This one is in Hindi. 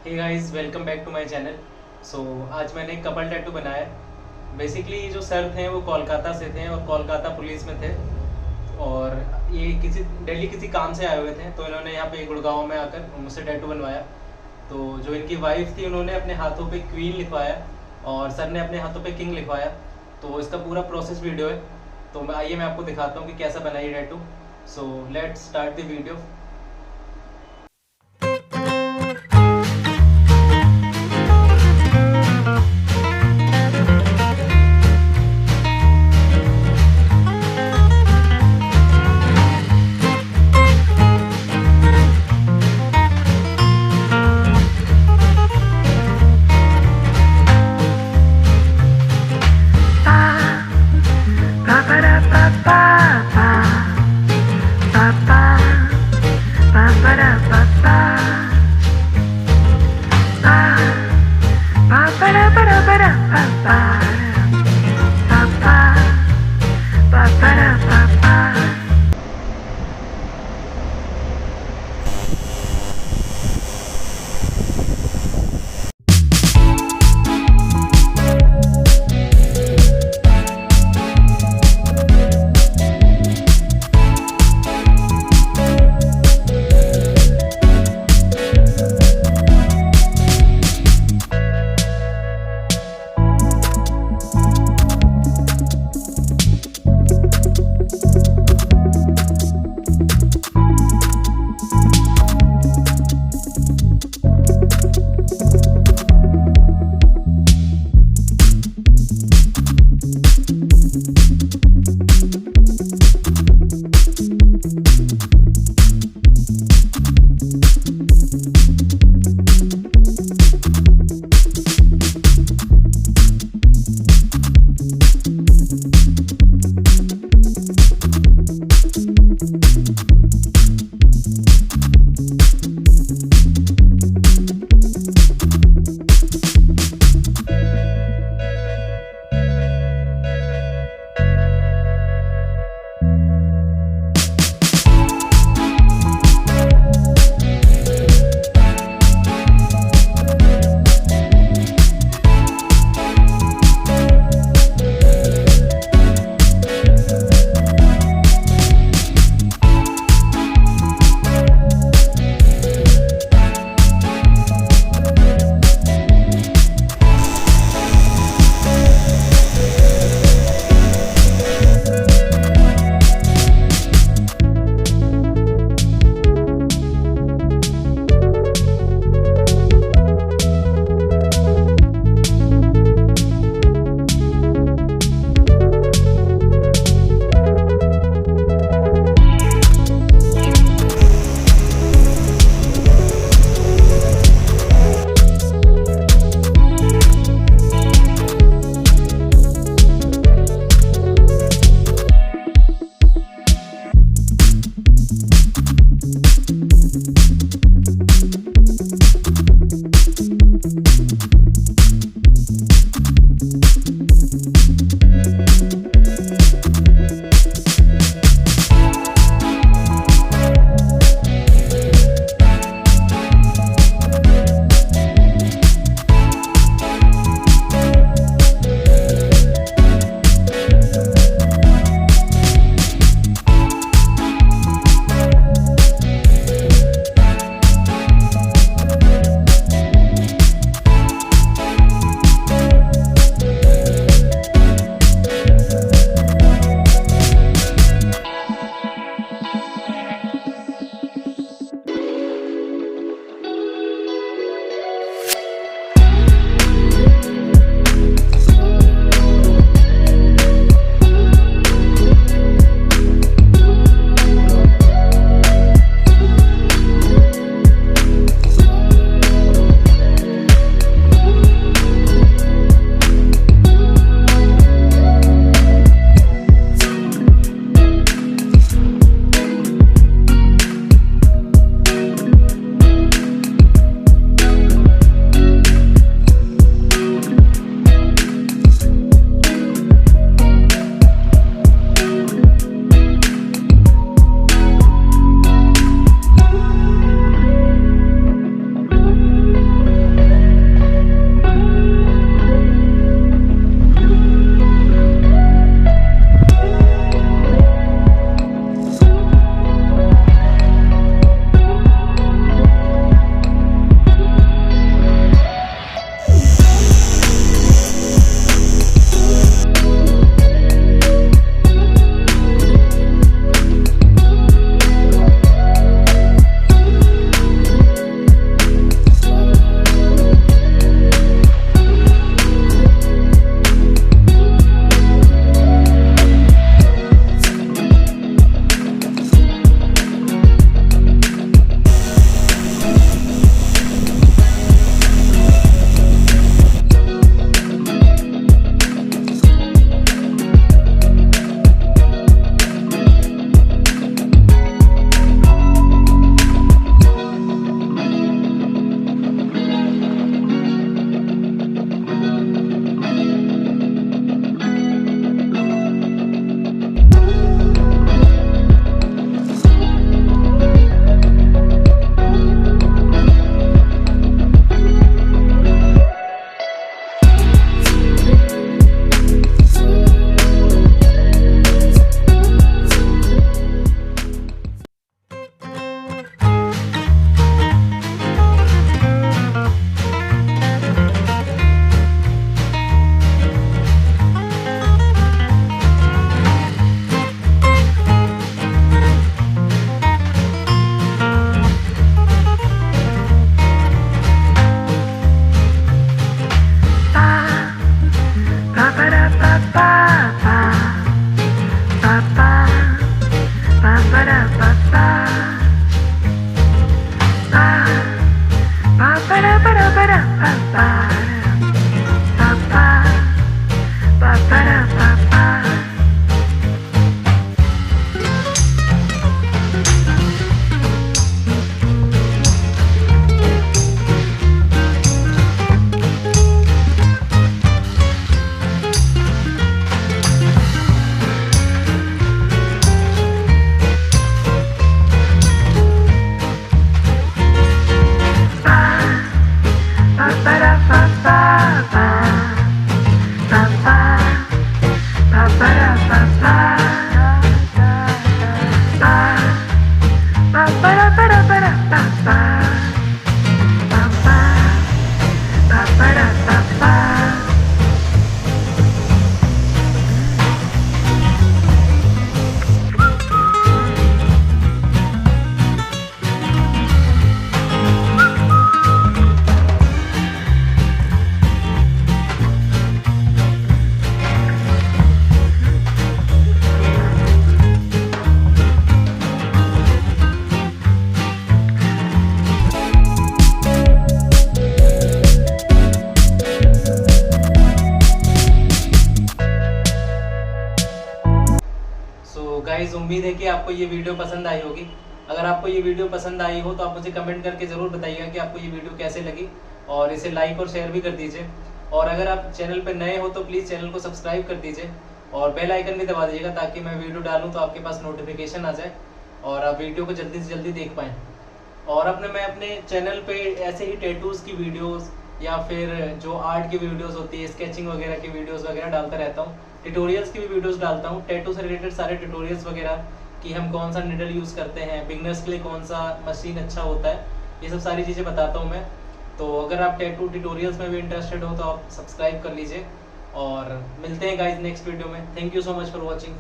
Hey guys, welcome back to my channel. So आज मैंने एक कपल टैटू बनाया है। बेसिकली जो सर थे वो कोलकाता से थे और कोलकाता पुलिस में थे। और ये किसी काम से आए हुए थे, तो इन्होंने यहाँ पे गुड़गांव में आकर मुझसे टैटू बनवाया। तो जो इनकी वाइफ थी उन्होंने अपने हाथों पे क्वीन लिखवाया और सर ने अपने हाथों पे किंग लिखवाया। तो इसका पूरा प्रोसेस वीडियो है। तो आइए मैं आपको दिखाता हूँ कि कैसा बना ये tattoo. So let's start the video. Guys उम्मीद है कि आपको ये वीडियो पसंद आई होगी। अगर आपको ये वीडियो पसंद आई हो तो आप मुझे कमेंट करके ज़रूर बताइएगा कि आपको ये वीडियो कैसे लगी, और इसे लाइक और शेयर भी कर दीजिए। और अगर आप चैनल पर नए हो तो प्लीज़ चैनल को सब्सक्राइब कर दीजिए और बेल आइकन भी दबा दीजिएगा, ताकि मैं वीडियो डालूँ तो आपके पास नोटिफिकेशन आ जाए और आप वीडियो को जल्दी से जल्दी देख पाएँ। और मैं अपने चैनल पे ऐसे ही टैटूज़ की वीडियोस या फिर जो आर्ट की वीडियोस होती है, स्केचिंग वगैरह की वीडियोस वगैरह डालता रहता हूँ। ट्यूटोरियल्स की भी वीडियोस डालता हूँ, टैटू से रिलेटेड सारे ट्यूटोरियल्स वगैरह कि हम कौन सा निडल यूज़ करते हैं, बिगनर्स के लिए कौन सा मशीन अच्छा होता है, ये सब सारी चीज़ें बताता हूँ मैं। तो अगर आप टैटू ट्यूटोरियल्स में भी इंटरेस्टेड हो तो आप सब्सक्राइब कर लीजिए, और मिलते हैं गाइज नेक्स्ट वीडियो में। Thank you so much for watching.